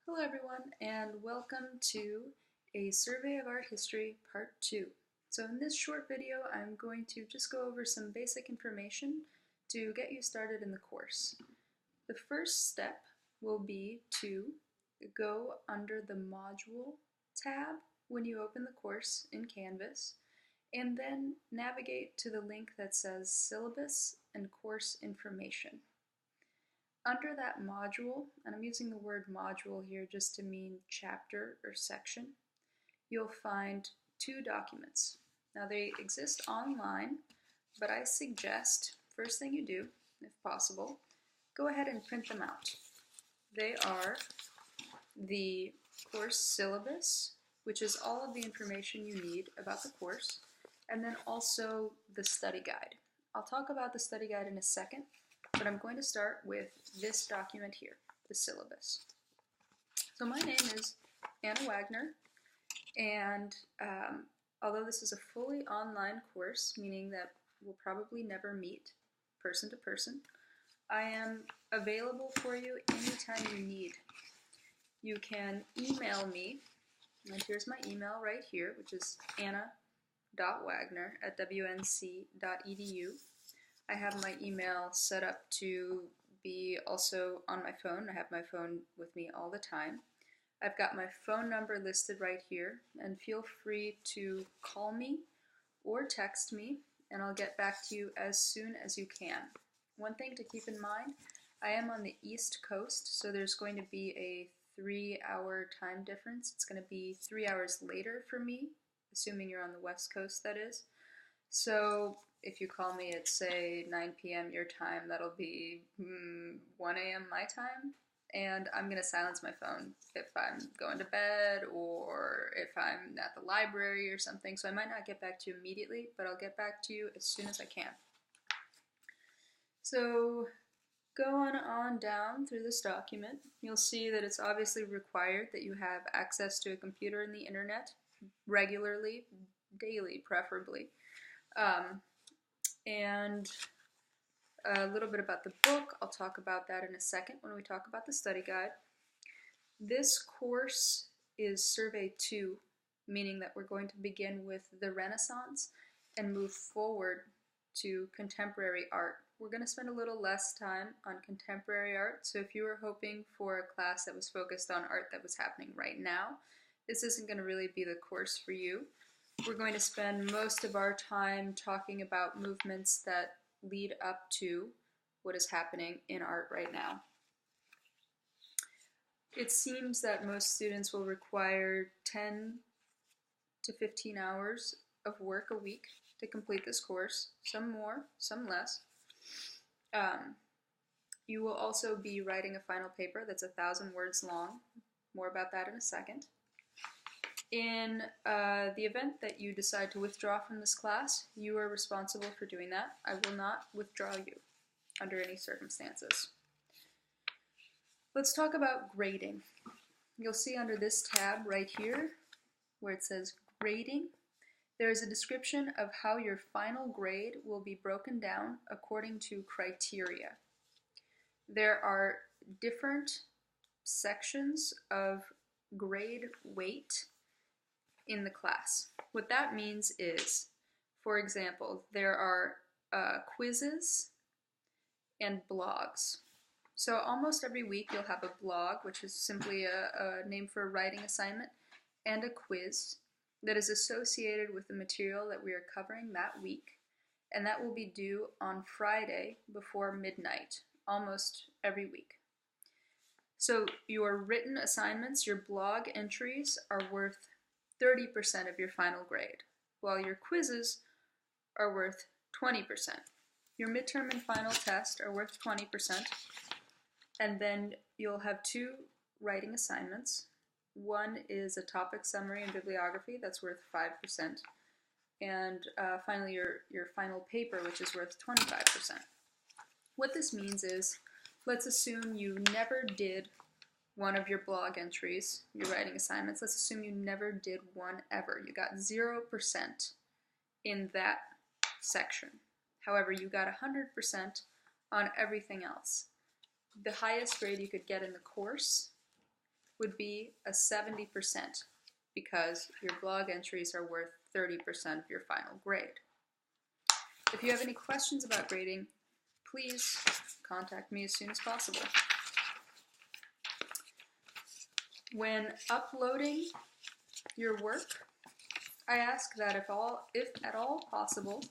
Hello everyone, and welcome to a Survey of Art History Part 2. So in this short video, I'm going to just go over some basic information to get you started in the course. The first step will be to go under the Module tab when you open the course in Canvas, and then navigate to the link that says Syllabus and Course Information. Under that module, and I'm using the word module here just to mean chapter or section, you'll find two documents. Now they exist online, but I suggest, first thing you do, if possible, go ahead and print them out. They are the course syllabus, which is all of the information you need about the course, and then also the study guide. I'll talk about the study guide in a second, but I'm going to start with this document here, the syllabus. So my name is Anna Wagner, and although this is a fully online course, meaning that we'll probably never meet person to person, I am available for you anytime you need. You can email me, and here's my email right here, which is anna.wagner@wnc.edu. I have my email set up to be also on my phone. I have my phone with me all the time. I've got my phone number listed right here, and feel free to call me or text me, and I'll get back to you as soon as you can. One thing to keep in mind, I am on the East Coast, so there's going to be a 3-hour time difference. It's going to be 3 hours later for me, assuming you're on the West Coast, that is. So if you call me at, say, 9 p.m. your time, that'll be 1 a.m. my time, and I'm going to silence my phone if I'm going to bed or if I'm at the library or something, so I might not get back to you immediately, but I'll get back to you as soon as I can. So going on down through this document, you'll see that it's obviously required that you have access to a computer and the internet regularly, daily preferably. And a little bit about the book. I'll talk about that in a second when we talk about the study guide. This course is Survey 2, meaning that we're going to begin with the Renaissance and move forward to contemporary art. We're going to spend a little less time on contemporary art, so if you were hoping for a class that was focused on art that was happening right now, this isn't going to really be the course for you. We're going to spend most of our time talking about movements that lead up to what is happening in art right now. It seems that most students will require 10 to 15 hours of work a week to complete this course, some more, some less. You will also be writing a final paper that's 1,000 words long. More about that in a second. In the event that you decide to withdraw from this class, you are responsible for doing that. I will not withdraw you under any circumstances. Let's talk about grading. You'll see under this tab right here, where it says grading, there is a description of how your final grade will be broken down according to criteria. There are different sections of grade weight in the class. What that means is, for example, there are quizzes and blogs. So almost every week you'll have a blog, which is simply a name for a writing assignment, and a quiz that is associated with the material that we are covering that week, and that will be due on Friday before midnight, almost every week. So your written assignments, your blog entries, are worth 30% of your final grade, while your quizzes are worth 20%. Your midterm and final test are worth 20%, and then you'll have 2 writing assignments. One is a topic summary and bibliography that's worth 5%, and finally your final paper, which is worth 25%. What this means is, let's assume you never did one of your blog entries, your writing assignments. Let's assume you never did one ever. You got 0% in that section. However, you got 100% on everything else. The highest grade you could get in the course would be a 70% because your blog entries are worth 30% of your final grade. If you have any questions about grading, please contact me as soon as possible. When uploading your work, I ask that if at all possible,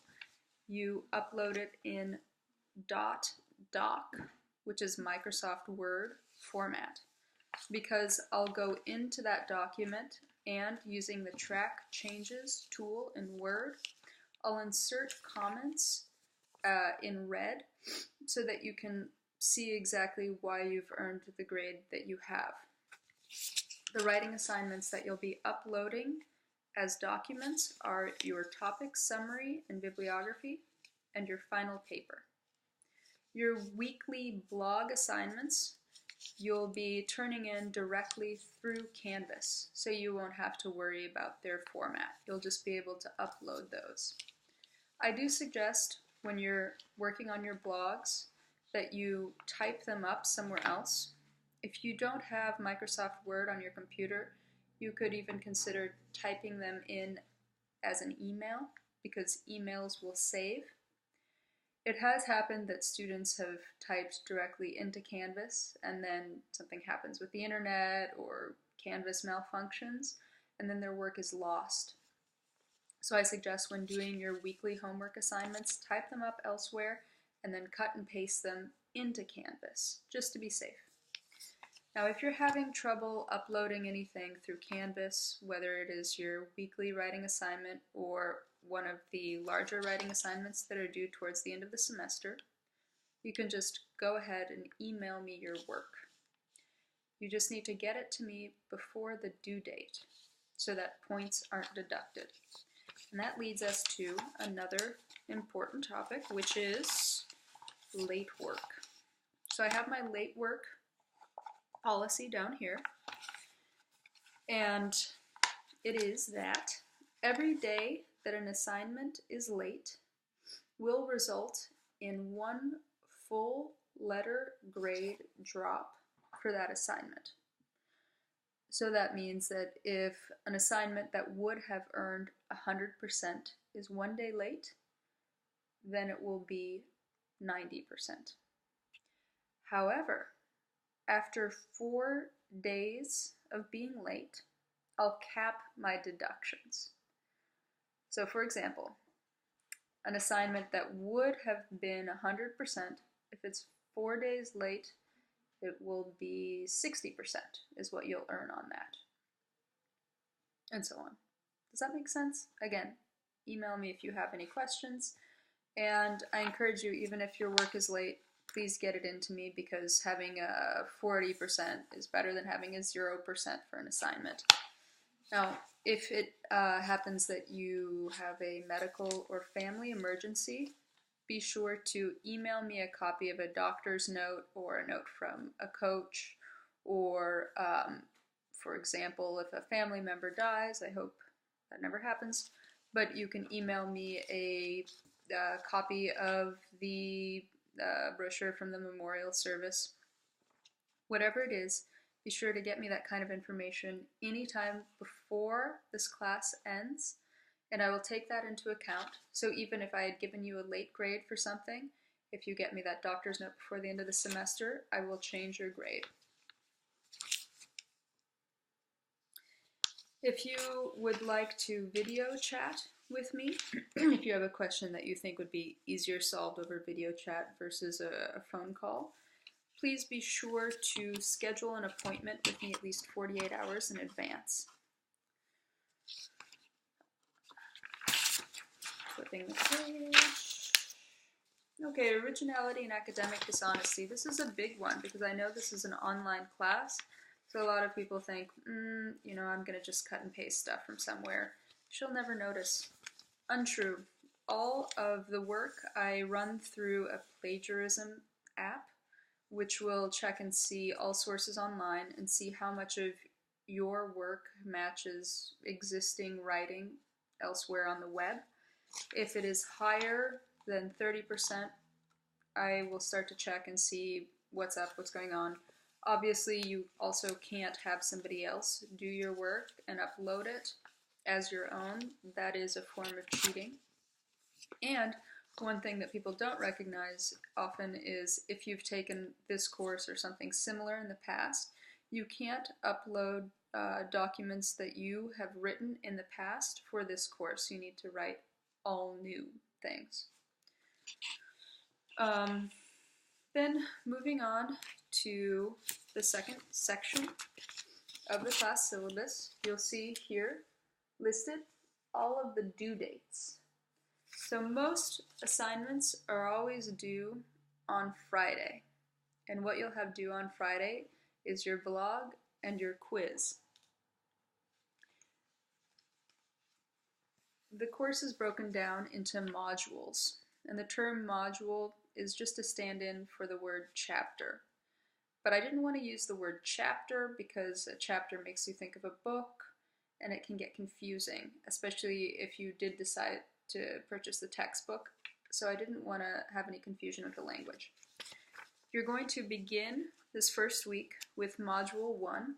you upload it in .doc, which is Microsoft Word format, because I'll go into that document and using the Track Changes tool in Word, I'll insert comments in red so that you can see exactly why you've earned the grade that you have. The writing assignments that you'll be uploading as documents are your topic summary and bibliography and your final paper. Your weekly blog assignments you'll be turning in directly through Canvas, so you won't have to worry about their format. You'll just be able to upload those. I do suggest when you're working on your blogs that you type them up somewhere else. If you don't have Microsoft Word on your computer, you could even consider typing them in as an email, because emails will save. It has happened that students have typed directly into Canvas and then something happens with the internet or Canvas malfunctions and then their work is lost. So I suggest when doing your weekly homework assignments, type them up elsewhere and then cut and paste them into Canvas, just to be safe. Now, if you're having trouble uploading anything through Canvas, whether it is your weekly writing assignment or one of the larger writing assignments that are due towards the end of the semester, you can just go ahead and email me your work. You just need to get it to me before the due date so that points aren't deducted. And that leads us to another important topic, which is late work. So I have my late work policy down here, and it is that every day that an assignment is late will result in 1 full letter grade drop for that assignment. So that means that if an assignment that would have earned 100% is 1 day late, then it will be 90%. However, after 4 days of being late, I'll cap my deductions. So for example, an assignment that would have been 100%, if it's 4 days late, it will be 60% is what you'll earn on that. And so on. Does that make sense? Again, email me if you have any questions. And I encourage you, even if your work is late, please get it into me, because having a 40% is better than having a 0% for an assignment. Now, if it happens that you have a medical or family emergency, be sure to email me a copy of a doctor's note or a note from a coach, or for example, if a family member dies, I hope that never happens, but you can email me a copy of the brochure from the memorial service. Whatever it is, be sure to get me that kind of information anytime before this class ends, and I will take that into account. So even if I had given you a late grade for something, if you get me that doctor's note before the end of the semester, I will change your grade. If you would like to video chat with me, if you have a question that you think would be easier solved over video chat versus a phone call, please be sure to schedule an appointment with me at least 48 hours in advance. Flipping the page. Okay, originality and academic dishonesty. This is a big one because I know this is an online class, so a lot of people think, you know, I'm going to just cut and paste stuff from somewhere. She'll never notice. Untrue. All of the work I run through a plagiarism app, which will check and see all sources online and see how much of your work matches existing writing elsewhere on the web. If it is higher than 30%, I will start to check and see what's up, what's going on. Obviously, you also can't have somebody else do your work and upload it as your own. That is a form of cheating. And one thing that people don't recognize often is if you've taken this course or something similar in the past, you can't upload documents that you have written in the past for this course. You need to write all new things. Then moving on to the second section of the class syllabus, you'll see here listed all of the due dates. So most assignments are always due on Friday, and what you'll have due on Friday is your blog and your quiz. The course is broken down into modules, and the term module is just a stand-in for the word chapter. But I didn't want to use the word chapter because a chapter makes you think of a book, and it can get confusing, especially if you did decide to purchase the textbook. So I didn't want to have any confusion with the language. You're going to begin this first week with Module 1.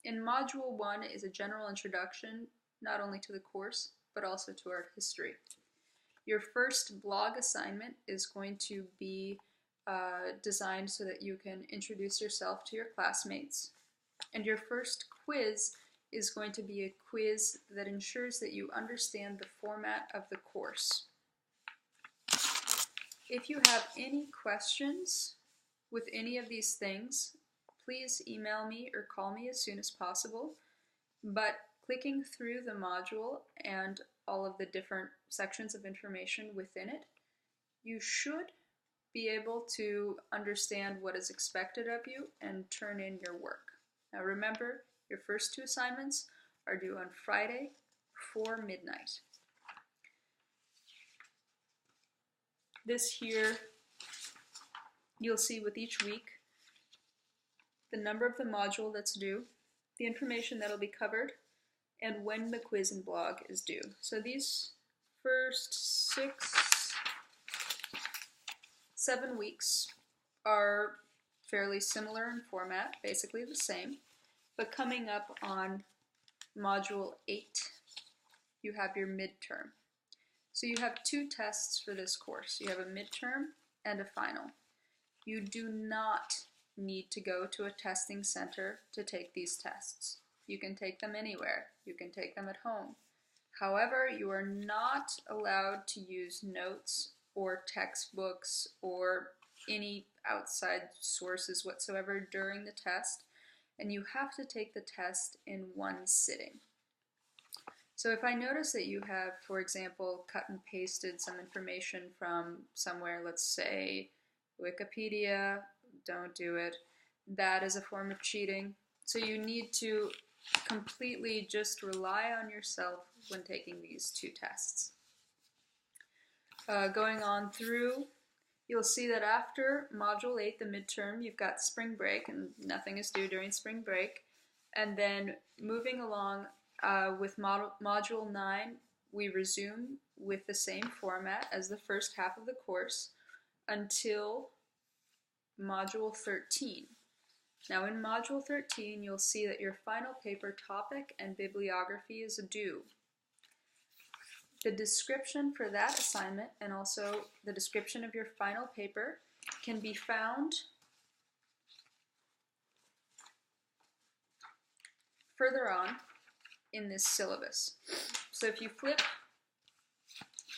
In Module 1 is a general introduction, not only to the course, but also to art history. Your first blog assignment is going to be designed so that you can introduce yourself to your classmates. And your first quiz is going to be a quiz that ensures that you understand the format of the course. If you have any questions with any of these things, please email me or call me as soon as possible. But clicking through the module and all of the different sections of information within it, you should be able to understand what is expected of you and turn in your work. Now remember, your first two assignments are due on Friday before midnight. This here, you'll see with each week the number of the module that's due, the information that'll be covered, and when the quiz and blog is due. So these first 7 weeks are fairly similar in format, basically the same, but coming up on Module 8, you have your midterm. So you have 2 tests for this course. You have a midterm and a final. You do not need to go to a testing center to take these tests. You can take them anywhere. You can take them at home. However, you are not allowed to use notes or textbooks or any outside sources whatsoever during the test, and you have to take the test in one sitting. So if I notice that you have, for example, cut and pasted some information from somewhere, let's say Wikipedia, don't do it. That is a form of cheating. So you need to completely just rely on yourself when taking these 2 tests. Going on through, you'll see that after Module 8, the midterm, you've got spring break, and nothing is due during spring break. And then moving along with Module 9, we resume with the same format as the first half of the course until Module 13. Now in Module 13, you'll see that your final paper topic and bibliography is due. The description for that assignment and also the description of your final paper can be found further on in this syllabus. So if you flip,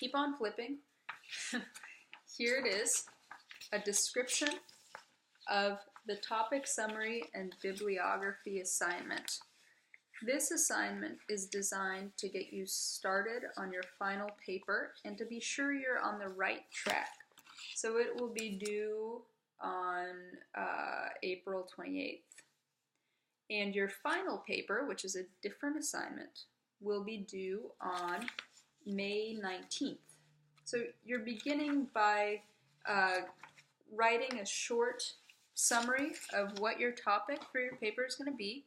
keep on flipping, here it is, a description of the topic summary and bibliography assignment. This assignment is designed to get you started on your final paper and to be sure you're on the right track. So it will be due on April 28th. And your final paper, which is a different assignment, will be due on May 19th. So you're beginning by writing a short summary of what your topic for your paper is going to be,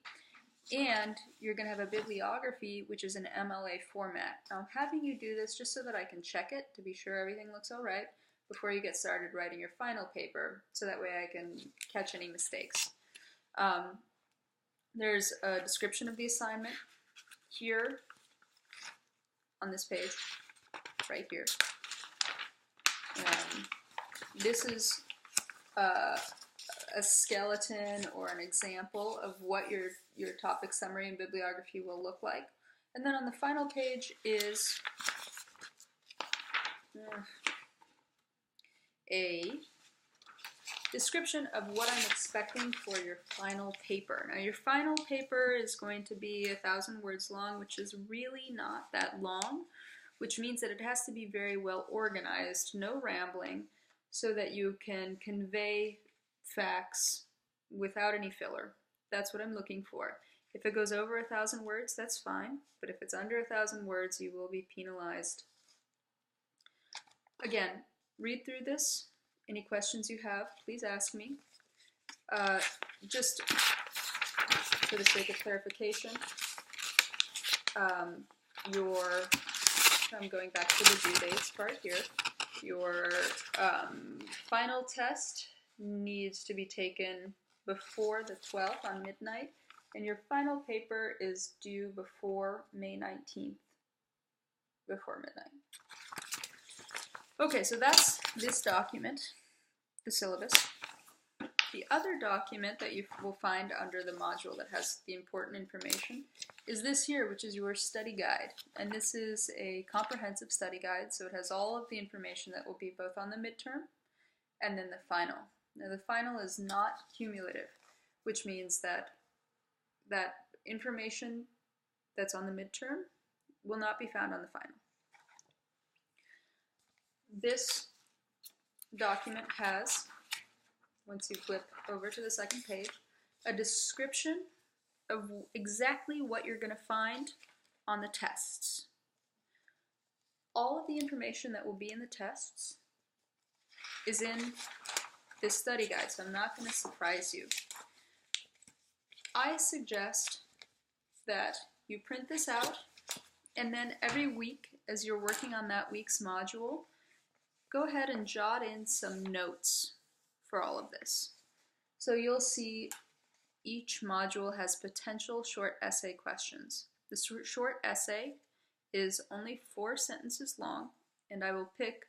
and you're going to have a bibliography, which is an MLA format. Now I'm having you do this just so that I can check it to be sure everything looks all right before you get started writing your final paper, so that way I can catch any mistakes. There's a description of the assignment here on this page, right here. This is a skeleton or an example of what your topic summary and bibliography will look like. And then on the final page is a description of what I'm expecting for your final paper. Now your final paper is going to be 1,000 words long, which is really not that long, which means that it has to be very well organized, no rambling, so that you can convey facts without any filler. That's what I'm looking for. If it goes over 1,000 words, that's fine, but if it's under 1,000 words, you will be penalized. Again, read through this. Any questions you have, please ask me. Just for the sake of clarification, I'm going back to the due dates part here. Your final test needs to be taken before the 12th on midnight, and your final paper is due before May 19th, before midnight. Okay, so that's this document, the syllabus. The other document that you will find under the module that has the important information is this here, which is your study guide. And this is a comprehensive study guide, so it has all of the information that will be both on the midterm and then the final. Now the final is not cumulative, which means that that information that's on the midterm will not be found on the final. This document has, once you flip over to the second page, a description of exactly what you're going to find on the tests. All of the information that will be in the tests is in this study guide, so I'm not going to surprise you. I suggest that you print this out, and then every week, as you're working on that week's module, go ahead and jot in some notes for all of this. So you'll see each module has potential short essay questions. The short essay is only 4 sentences long, and I will pick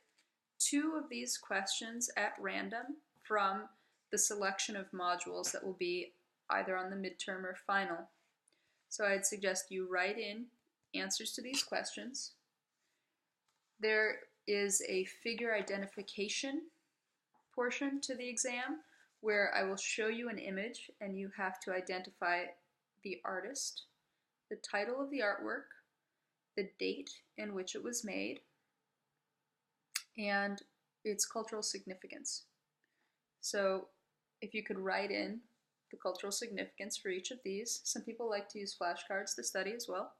2 of these questions at random from the selection of modules that will be either on the midterm or final. So I'd suggest you write in answers to these questions. There is a figure identification portion to the exam where I will show you an image and you have to identify the artist, the title of the artwork, the date in which it was made, and its cultural significance. So if you could write in the cultural significance for each of these. Some people like to use flashcards to study as well.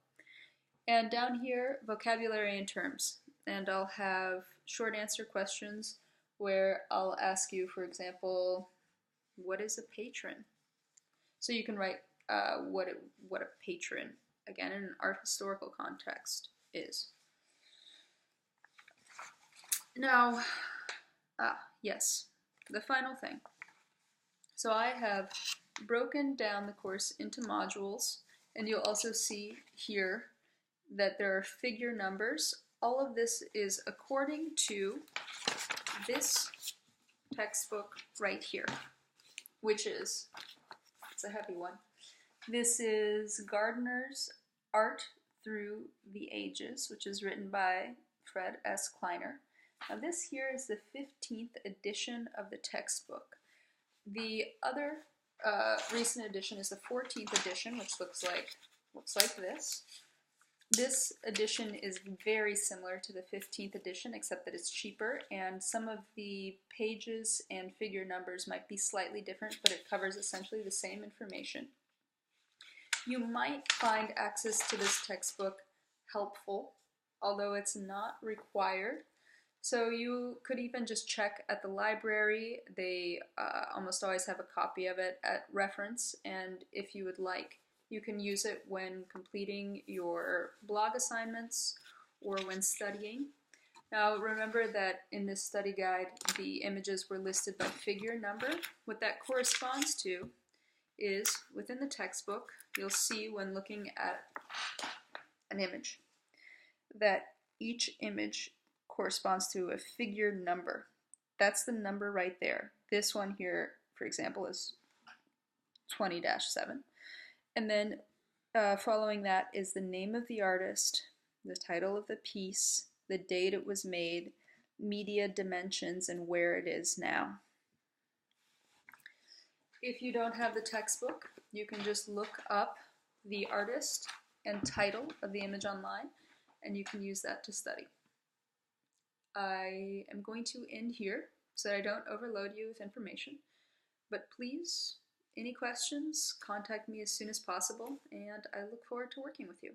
And down here, vocabulary and terms. And I'll have short answer questions where I'll ask you, for example, what is a patron? So you can write what a patron, again, in an art historical context is. Now, yes, the final thing. So I have broken down the course into modules, and you'll also see here that there are figure numbers. All of this is according to this textbook right here, which is, it's a heavy one. This is Gardner's Art Through the Ages, which is written by Fred S. Kleiner. Now this here is the 15th edition of the textbook. The other recent edition is the 14th edition, which looks like this. This edition is very similar to the 15th edition, except that it's cheaper, and some of the pages and figure numbers might be slightly different, but it covers essentially the same information. You might find access to this textbook helpful, although it's not required. So you could even just check at the library. They almost always have a copy of it at reference, and if you would like, you can use it when completing your blog assignments or when studying. Now remember that in this study guide, the images were listed by figure number. What that corresponds to is within the textbook, you'll see when looking at an image that each image corresponds to a figure number. That's the number right there. This one here, for example, is 20-7. And then following that is the name of the artist, the title of the piece, the date it was made, media dimensions, and where it is now. If you don't have the textbook, you can just look up the artist and title of the image online, and you can use that to study. I am going to end here so that I don't overload you with information, but please, any questions, contact me as soon as possible, and I look forward to working with you.